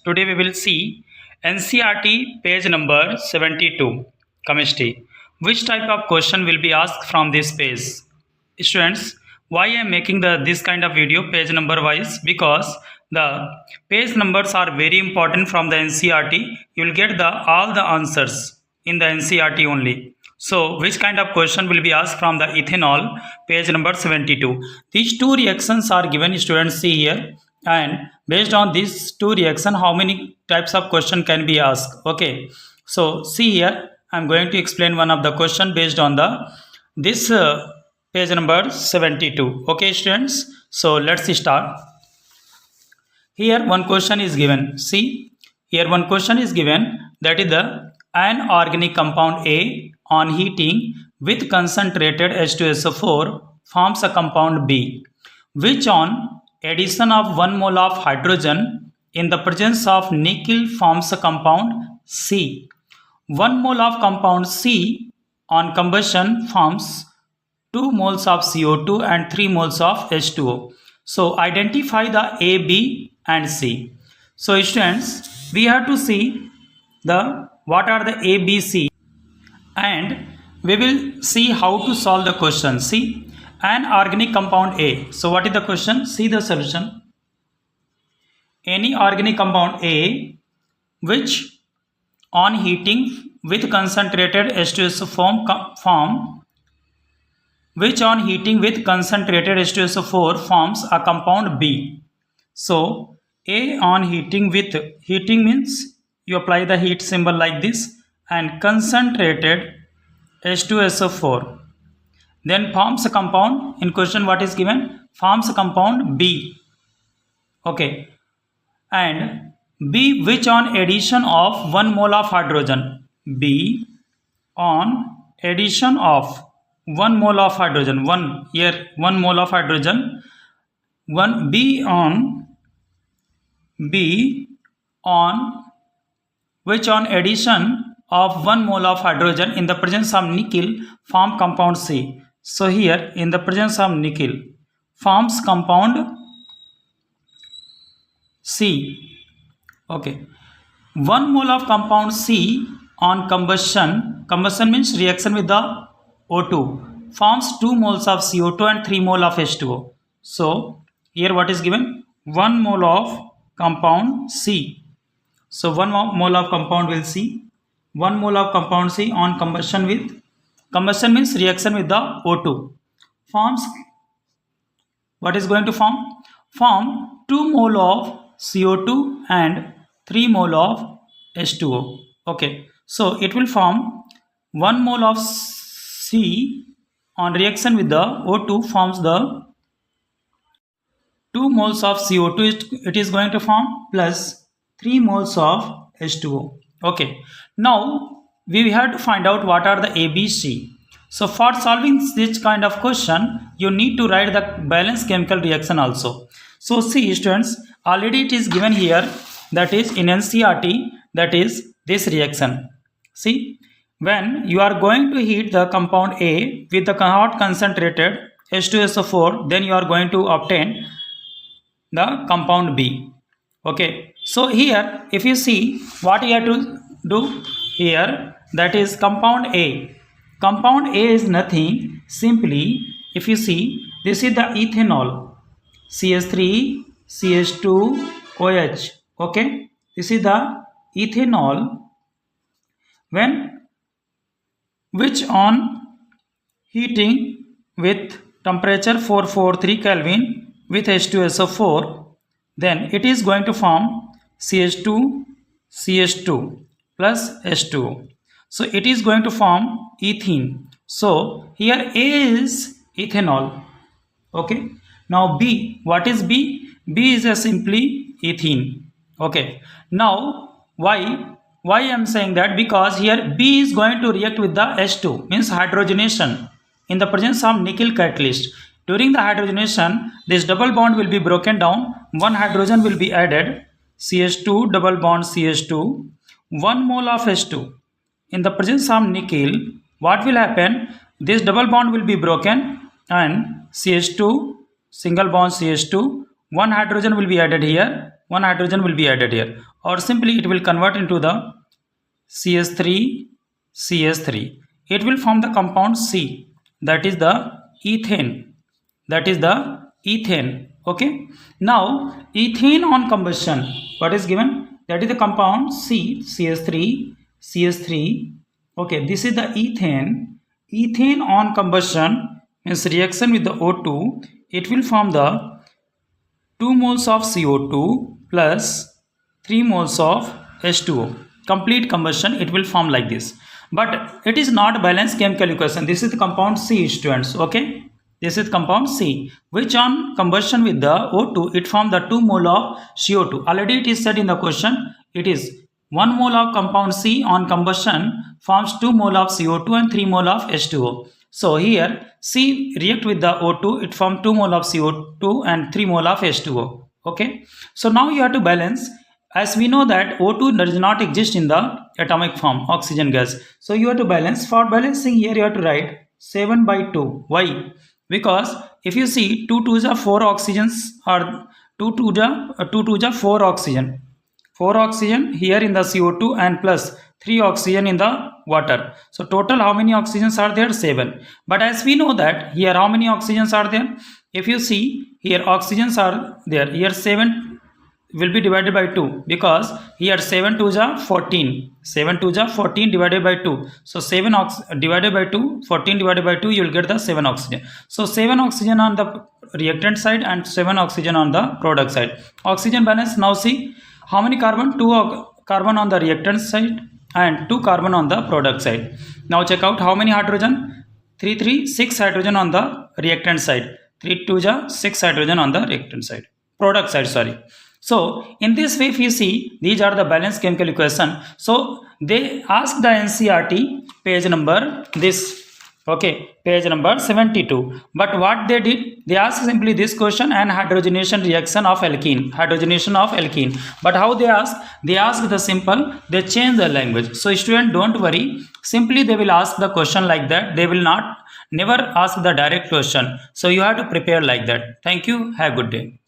Today we will see NCERT page number 72 chemistry. Which type of question will be asked from this page? Students, why I am making this kind of video page number wise? Because the page numbers are very important from the NCERT. You will get all the answers in the NCERT only. So which kind of question will be asked from the ethanol page number 72? These two reactions are given, students, see here, and based on these two reactions how many types of question can be asked. Okay, so see here, I am going to explain one of the question based on this page number 72. Okay students, so let's start. Here one question is given. See here one question is given, that is the an organic compound A on heating with concentrated H2SO4 forms a compound B, which on addition of 1 mole of hydrogen in the presence of nickel forms a compound C. 1 mole of compound C on combustion forms 2 moles of CO2 and 3 moles of H2O. So identify the A, B and C. So students, we have to see what are the A, B, C, and we will see how to solve the question. See, an organic compound A. So what is the question? See the solution. Any organic compound A which on heating with concentrated H2SO4 forms a compound B. So A on heating means you apply the heat symbol like this, and concentrated H2SO4 then forms a compound, in question what is given, forms a compound B. Okay, and B which on addition of 1 mole of hydrogen, B on addition of 1 mole of hydrogen, 1 mole of hydrogen, B on which on addition of 1 mole of hydrogen in the presence of nickel form compound C. So here in the presence of nickel forms compound C. Okay, 1 mole of compound C on combustion means reaction with the O2, forms 2 moles of CO2 and 3 mole of H2O. So here what is given, 1 mole of compound C. So 1 mole of compound will C, 1 mole of compound C on combustion means reaction with the O2 forms, what is going to form 2 mole of CO2 and 3 mole of H2O. Okay, so it will form 1 mole of C on reaction with the O2 forms the 2 moles of CO2 it is going to form plus 3 moles of H2O. Okay, now we have to find out what are the A, B, C. So for solving this kind of question, you need to write the balanced chemical reaction also. So see students, already it is given here, that is in NCERT, that is this reaction. See, when you are going to heat the compound A with the hot concentrated H2SO4, then you are going to obtain the compound B. Okay, so here if you see what you have to do here, that is compound A. Compound A is nothing, simply if you see, this is the ethanol, CH3 CH2 OH. Okay, this is the ethanol which on heating with temperature 443 Kelvin with H2SO4, then it is going to form CH2 plus H2O. So it is going to form ethene. So here A is ethanol. Okay, now B, what is B? B is simply ethene. Okay, now why I am saying that, because here B is going to react with the H2, means hydrogenation in the presence of nickel catalyst. During the hydrogenation, this double bond will be broken down, one hydrogen will be added, CH2 double bond CH2, 1 mole of H2. In the presence of nickel, what will happen? This double bond will be broken and CH2 single bond CH2, one hydrogen will be added here, one hydrogen will be added here. or simply it will convert into the CH3 CH3. It will form the compound C, that is the ethane, that is the ethane. Okay, now ethane on combustion, what is given? That is the compound C, CH3 CH3. Okay, this is the ethane. Ethane on combustion means reaction with the O2, it will form the 2 moles of CO2 plus 3 moles of H2O. Complete combustion, it will form like this. But it is not balanced chemical equation. This is the compound C, students. Okay, this is compound C, which on combustion with the O2, it forms the 2 mole of CO2. Already it is said in the question, it is 1 mole of compound C on combustion forms 2 mole of CO2 and 3 mole of H2O. So here C react with the O2, it forms 2 mole of CO2 and 3 mole of H2O. Okay, so now you have to balance. As we know that O2 does not exist in the atomic form, oxygen gas. So you have to balance. For balancing here you have to write 7 by 2. Why? Because if you see 2 2s are 4 oxygens, or 2 2s are 4 oxygen. 4 oxygen here in the CO2 and plus 3 oxygen in the water. So total how many oxygens are there? 7. But as we know that here how many oxygens are there? If you see here oxygens are there. Here 7 will be divided by 2, because here 7 2s are 14. 7 2s are 14 divided by 2. So 7 divided by 2, 14 divided by 2, you will get the 7 oxygen. So 7 oxygen on the reactant side and 7 oxygen on the product side. Oxygen balance, now see how many carbon? 2 carbon on the reactant side and 2 carbon on the product side. Now check out how many hydrogen? 3 3 6 hydrogen on the reactant side. 3 2s are 6 hydrogen on the reactant side, product side, sorry. So in this way, if you see, these are the balanced chemical equation. So they ask the NCERT page number this, okay, page number 72. But what they did, they asked simply this question, and hydrogenation reaction of alkene, hydrogenation of alkene. But how they ask? They ask the simple, they change the language. So student, don't worry, simply they will ask the question like that. They will never ask the direct question. So you have to prepare like that. Thank you. Have a good day.